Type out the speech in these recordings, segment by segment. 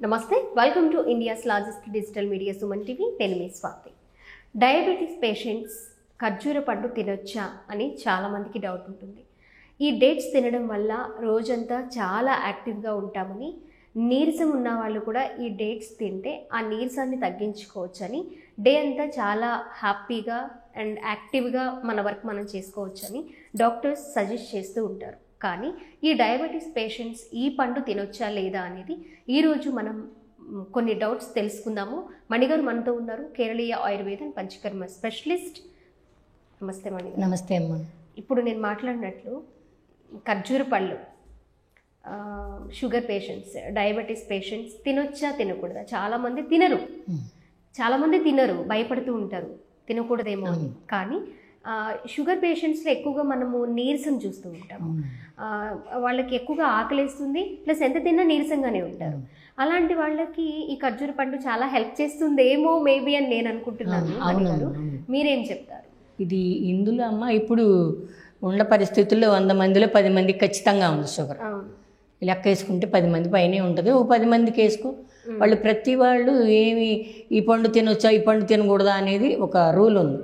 నమస్తే, welcome to India's largest digital media Suman TV. నేను మీ Swathi. Diabetes patients ఖర్జూర పండు తినొచ్చా అని చాలామందికి డౌట్ ఉంటుంది. ఈ డేట్స్ తినడం వల్ల రోజంతా చాలా యాక్టివ్గా ఉంటామని, నీరసం ఉన్న వాళ్ళు కూడా ఈ డేట్స్ తింటే ఆ నీరసాన్ని తగ్గించుకోవచ్చని, డే అంతా చాలా హ్యాపీగా అండ్ యాక్టివ్గా మన వర్క్ మనం చేసుకోవచ్చని డాక్టర్స్ సజెస్ట్ చేస్తూ ఉంటారు. కానీ ఈ డయాబెటీస్ పేషెంట్స్ ఈ పండు తినొచ్చా లేదా అనేది ఈరోజు మనం కొన్ని డౌట్స్ తెలుసుకుందాము. మణిగారు మనతో ఉన్నారు, కేరళీయ ఆయుర్వేద అండ్ పంచకర్మ స్పెషలిస్ట్. నమస్తే మణిగారు. నమస్తే అమ్మ. ఇప్పుడు నేను మాట్లాడినట్లు ఖర్జూర పళ్ళు షుగర్ పేషెంట్స్, డయాబెటీస్ పేషెంట్స్ తినొచ్చా తినకూడదా? చాలామంది తినరు, భయపడుతూ ఉంటారు తినకూడదేమో అని. కానీ షుగర్ పేషెంట్స్లో ఎక్కువగా మనము నీరసం చూస్తూ ఉంటాము. వాళ్ళకి ఎక్కువగా ఆకలేస్తుంది, ప్లస్ ఎంత తిన్నా నీరసంగానే ఉంటారు. అలాంటి వాళ్ళకి ఈ ఖర్జూర పండు చాలా హెల్ప్ చేస్తుందేమో మేబీ అని నేను అనుకుంటున్నాను. మీరేం చెప్తారు? ఇది ఇందులో అమ్మ ఇప్పుడు ఉన్న పరిస్థితుల్లో 100 మందిలో 10 మందికి ఖచ్చితంగా ఉంది షుగర్. లెక్క వేసుకుంటే 10 మంది పైనే ఉంటుంది. ఓ 10 మందికి వేసుకో. వాళ్ళు ప్రతి వాళ్ళు ఏమి ఈ పండు తినొచ్చా ఈ పండు తినకూడదా అనేది ఒక రూల్ ఉంది.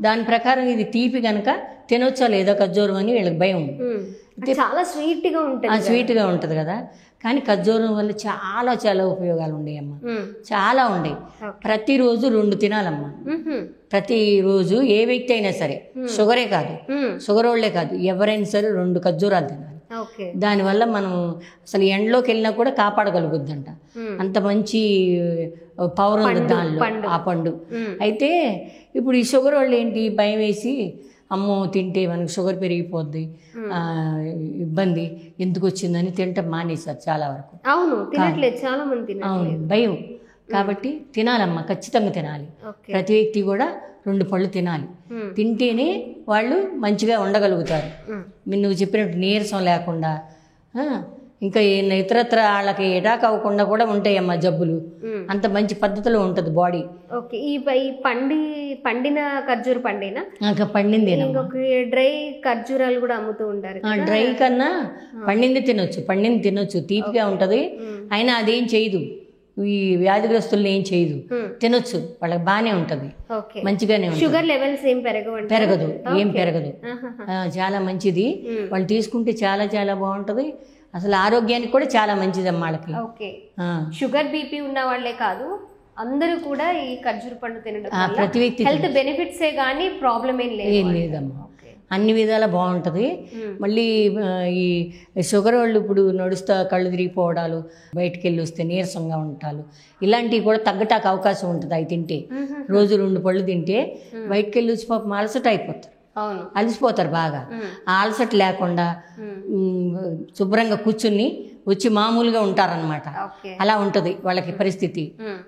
దాని ప్రకారం ఇది తీపి కనుక తినొచ్చా లేదా ఖర్జూరం అని వీళ్ళకి భయం ఉంది. చాలా స్వీట్గా ఉంటుంది కదా. కానీ ఖర్జూరం వల్ల చాలా ఉపయోగాలు ఉన్నాయి అమ్మ, చాలా ఉన్నాయి. ప్రతిరోజు 2 తినాలమ్మా. ప్రతిరోజు ఏ వ్యక్తి అయినా సరే, షుగరే కాదు, షుగర్ వాళ్ళే కాదు, ఎవరైనా సరే 2 ఖర్జూరాలు తినాలి. దానివల్ల మనం అసలు ఎండలోకి వెళ్ళినా కూడా కాపాడగలుగుద్దంట. అంత మంచి పవర్ ఉంది దానిలో ఆ పండు. అయితే ఇప్పుడు ఈ షుగర్ వాళ్ళు ఏంటి భయం వేసి, అమ్మో తింటే మనకు షుగర్ పెరిగిపోద్ది, ఇబ్బంది ఎందుకు వచ్చిందని తింటాం మానేశారు చాలా వరకు. అవును, భయం. కాబట్టి తినాలమ్మా, ఖచ్చితంగా తినాలి. ప్రతి వ్యక్తి కూడా 2 పళ్ళు తినాలి. తింటేనే వాళ్ళు మంచిగా ఉండగలుగుతారు. నువ్వు చెప్పినట్టు నీరసం లేకుండా, ఇంకా ఇతరత్ర వాళ్ళకి ఎటాక్ అవ్వకుండా కూడా ఉంటాయమ్మా జబ్బులు. అంత మంచి పద్ధతిలో ఉంటుంది బాడీ. ఓకే, ఈ పండిన ఖర్జూర పండేనా? పండింది. డ్రై ఖర్జూరాలు కూడా అమ్ముతూ ఉంటారు. డ్రై కన్నా పండింది తినొచ్చు, తీపిగా ఉంటది. అయినా అదేం చేయదు, ఈ వ్యాధిగ్రస్తుల్ని ఏం చేయదు, తినొచ్చు, వాళ్ళకి బాగానే ఉంటది, మంచిగానే ఉంటుంది. షుగర్ లెవెల్స్ ఏం పెరగదు. చాలా మంచిది. వాళ్ళు తీసుకుంటే చాలా బాగుంటది. అసలు ఆరోగ్యానికి కూడా చాలా మంచిది అమ్మ వాళ్ళకి. షుగర్ బీపీ ఉన్న వాళ్ళే కాదు, అందరూ కూడా ఈ ఖర్జూర పండు తినడం ప్రతి వ్యక్తి హెల్త్ బెనిఫిట్సే కానీ ప్రాబ్లం ఏం లేదమ్మా. అన్ని విధాలా బాగుంటుంది. మళ్ళీ ఈ షుగర్ వాళ్ళు ఇప్పుడు నడుస్తా కళ్ళు తిరిగిపోవడాలు, బయటికి వెళ్ళి వస్తే నీరసంగా ఉంటాలు, ఇలాంటివి కూడా తగ్గటానికి అవకాశం ఉంటుంది. అవి తింటే రోజు 2 పళ్ళు తింటే బయటికి వెళ్ళి వచ్చి పాపం అలసట అయిపోతారు, అలసిపోతారు బాగా. ఆ అలసట లేకుండా శుభ్రంగా కూర్చుని వచ్చి మామూలుగా ఉంటారనమాట. అలా ఉంటుంది వాళ్ళకి పరిస్థితి.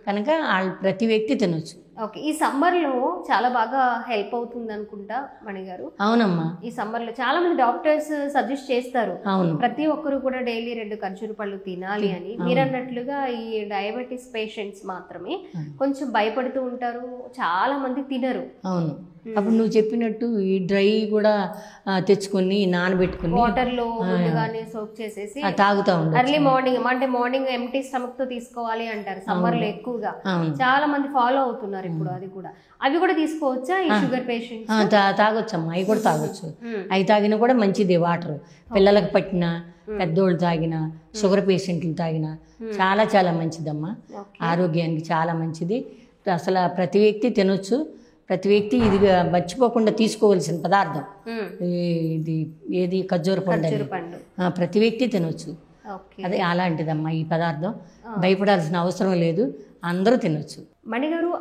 కనుక వాళ్ళు ప్రతి వ్యక్తి తినొచ్చు. ఓకే, ఈ సమ్మర్ లో చాలా బాగా హెల్ప్ అవుతుంది అనుకుంటా మణిగారు. అవునమ్మా, ఈ సమ్మర్ లో చాలా మంది డాక్టర్స్ సజెస్ట్ చేస్తారు, అవును, ప్రతి ఒక్కరు కూడా డైలీ 2 ఖర్జూర పళ్ళు తినాలి అని. మీరు అన్నట్లుగా ఈ డయాబెటీస్ పేషెంట్స్ మాత్రమే కొంచెం భయపడుతూ ఉంటారు, చాలా మంది తినరు. అవును, అప్పుడు నువ్వు చెప్పినట్టు ఈ డ్రై కూడా తెచ్చుకొని నానబెట్టుకుని వాటర్లో ముందుగానే సోక్ చేసేసి తాగుతా ఉంటారు. ఎర్లీ మార్నింగ్, అంటే మార్నింగ్ ఎంటీ స్టమక్ తో తీసుకోవాలి అంటారు సమ్మర్ లో ఎక్కువగా. చాలా మంది ఫాలో అవుతున్నారు ఇప్పుడు. అది కూడా, అవి కూడా తీసుకోవచ్చా ఈ షుగర్ పేషెంట్స్? తాగొచ్చమ్మా, అవి కూడా తాగొచ్చు. అవి తాగినా కూడా మంచిది. వాటర్ పిల్లలకు పట్టిన, పెద్దోళ్ళు తాగిన, షుగర్ పేషెంట్లు తాగిన చాలా మంచిదమ్మా, ఆరోగ్యానికి చాలా మంచిది. అసలు ప్రతి వ్యక్తి తినొచ్చు. ప్రతి వ్యక్తి ఇది మర్చిపోకుండా తీసుకోవాల్సిన పదార్థం ఇది. ఏది? ఖర్జూర పండు. ప్రతి వ్యక్తి తినొచ్చు. అదే అలాంటిదమ్మా ఈ పదార్థం. భయపడాల్సిన అవసరం లేదు, అందరూ తినొచ్చు. మణిగారు,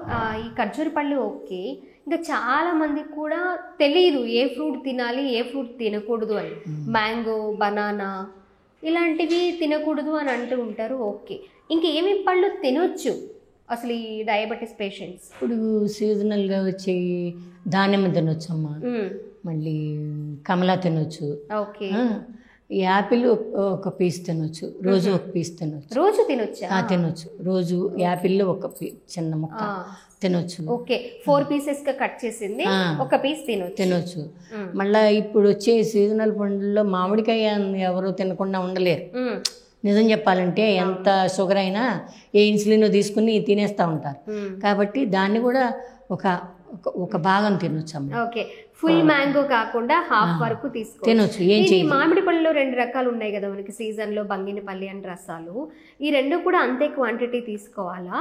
ఈ ఖర్జూర పళ్ళు ఓకే, ఇంకా చాలా మందికి కూడా తెలియదు ఏ ఫ్రూట్ తినాలి ఏ ఫ్రూట్ తినకూడదు అని. మ్యాంగో, బనానా ఇలాంటివి తినకూడదు అని అంటూ ఉంటారు. ఓకే, ఇంకేమి పళ్ళు తినొచ్చు అసలు ఈ డయాబెటీస్ పేషెంట్స్? ఇప్పుడు సీజనల్గా వచ్చే దానిమ్మ తినొచ్చు అమ్మా, మళ్ళీ కమలా తినొచ్చు, యాపిల్ 1 పీస్ తినొచ్చు, రోజు 1 పీస్ తినొచ్చు. రోజు తినొచ్చు. రోజు యాపిల్లో 1 చిన్న ముక్క తినొచ్చు. ఓకే, 4 పీసెస్ గా కట్ చేసింది 1 పీస్ తినొచ్చు. మళ్ళీ ఇప్పుడు వచ్చే సీజనల్ పండ్లలో మామిడికాయ ఎవరు తినకుండా ఉండలేరు. నిజం చెప్పాలంటే ఎంత షుగర్ అయినా ఏ ఇన్సులిన్ తీసుకుని తినేస్తూ ఉంటారు. కాబట్టి దాన్ని కూడా ఒక భాగం తినొచ్చమ్మా. ఓకే, ఫుల్ మ్యాంగో కాకుండా హాఫ్ వరకు తినొచ్చు. ఏం చేయాలి? మామిడి పళ్ళలో 2 రకాలు ఉన్నాయి కదా మనకి సీజన్లో, బంగినపల్లి అండ్ రసాలు. ఈ 2 కూడా అంతే క్వాంటిటీ తీసుకోవాలా?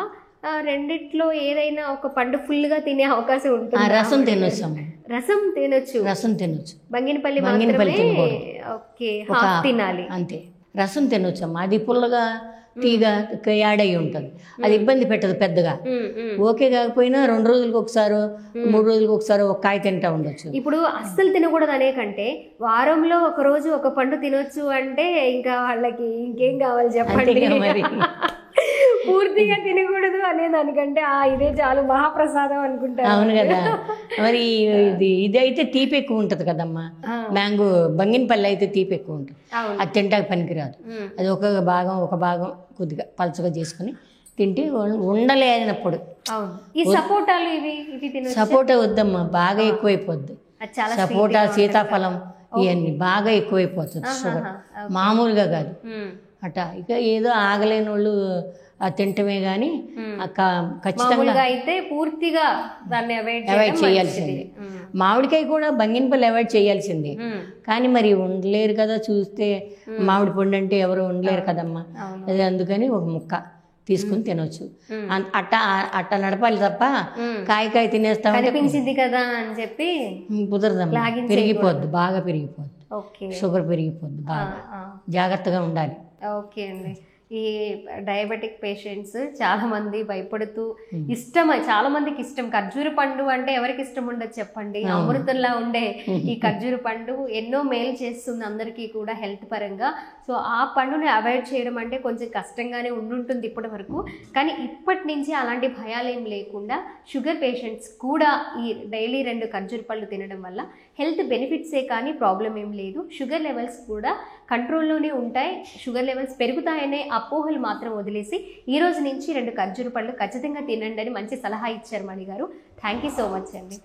రెండిట్లో ఏదైనా ఒక పండు ఫుల్గా తినే అవకాశం ఉంటుంది? రసం తినొచ్చమ్మా. రసం తినొచ్చు. బంగినపల్లి ఓకే, హాఫ్ తినాలి అంతే. రసం తినొచ్చమ్మా. అది పుల్లగా తీగ యాడ్ అయ్యి ఉంటుంది, అది ఇబ్బంది పెట్టదు పెద్దగా. ఓకే కాకపోయినా 2 రోజులకు ఒకసారి 3 రోజులకు ఒకసారి ఒక కాయ తింటా ఉండొచ్చు. ఇప్పుడు అస్సలు తినకూడదు అనే కంటే వారంలో ఒక రోజు ఒక పండు తినొచ్చు అంటే ఇంకా వాళ్ళకి ఇంకేం కావాలి చెప్పండి. మరి పూర్తిగా తినకూడదు అనే దానికంటే ఇదే చాలు మహాప్రసాదం అనుకుంటారు. అవును కదా. మరి ఇది అయితే తీపి ఎక్కువ ఉంటుంది కదమ్మా. మ్యాంగో బంగినపల్లి అయితే తీపి ఎక్కువ ఉంటుంది, అది తింటాక పనికిరాదు. అది ఒక భాగం కొద్దిగా పలచగా చేసుకుని తింటే ఉండలేనప్పుడు. సపోటా వద్దమ్మా, బాగా ఎక్కువైపోద్ది. సపోటా, సీతాఫలం ఇవన్నీ బాగా ఎక్కువైపోతుంది షుగర్, మామూలుగా కాదు అట. ఇక ఏదో ఆగలేని వాళ్ళు తింటమే కానీ ఖచ్చితంగా అయితే పూర్తిగా దాన్ని అవాయిడ్ చేయాల్సిందే. మామిడికాయ కూడా బంగినపల్లి అవాయిడ్ చేయాల్సిందే. కానీ మరి ఉండలేరు కదా, చూస్తే మామిడి పండు అంటే ఎవరు ఉండలేరు కదమ్మా. అది అందుకని ఒక ముక్క తీసుకుని తినొచ్చు. అట్ట నడపాలి తప్ప కాయ తినేస్తా అనిపించింది కదా అని చెప్పి కుదరదమ్మా. పెరిగిపోద్ది, బాగా పెరిగిపోద్ది, షుగర్ పెరిగిపోద్ది. బాగా జాగ్రత్తగా ఉండాలి. ఓకే అండి. ఈ డయాబెటిక్ పేషెంట్స్ చాలా మంది భయపడుతూ చాలా మందికి ఇష్టం ఖర్జూర పండు అంటే ఎవరికి ఇష్టం ఉండదు చెప్పండి. అమృతంలా ఉండే ఈ ఖర్జూర పండు ఎన్నో మేలు చేస్తుంది అందరికీ కూడా హెల్త్ పరంగా. సో ఆ పండుని అవాయిడ్ చేయడం అంటే కొంచెం కష్టంగానే ఉండుంటుంది ఇప్పటి వరకు. కానీ ఇప్పటి నుంచి అలాంటి భయాలు ఏం లేకుండా షుగర్ పేషెంట్స్ కూడా ఈ డైలీ 2 ఖర్జూర పళ్ళు తినడం వల్ల హెల్త్ బెనిఫిట్సే కానీ ప్రాబ్లం ఏం లేదు. షుగర్ లెవెల్స్ కూడా కంట్రోల్లోనే ఉంటాయి. షుగర్ లెవెల్స్ పెరుగుతాయనే అపోహలు మాత్రం వదిలేసి ఈ రోజు నుంచి 2 ఖర్జూర పళ్ళు ఖచ్చితంగా తినండి అని మంచి సలహా ఇచ్చారు మణి గారు. థ్యాంక్ యూ సో మచ్ అండి.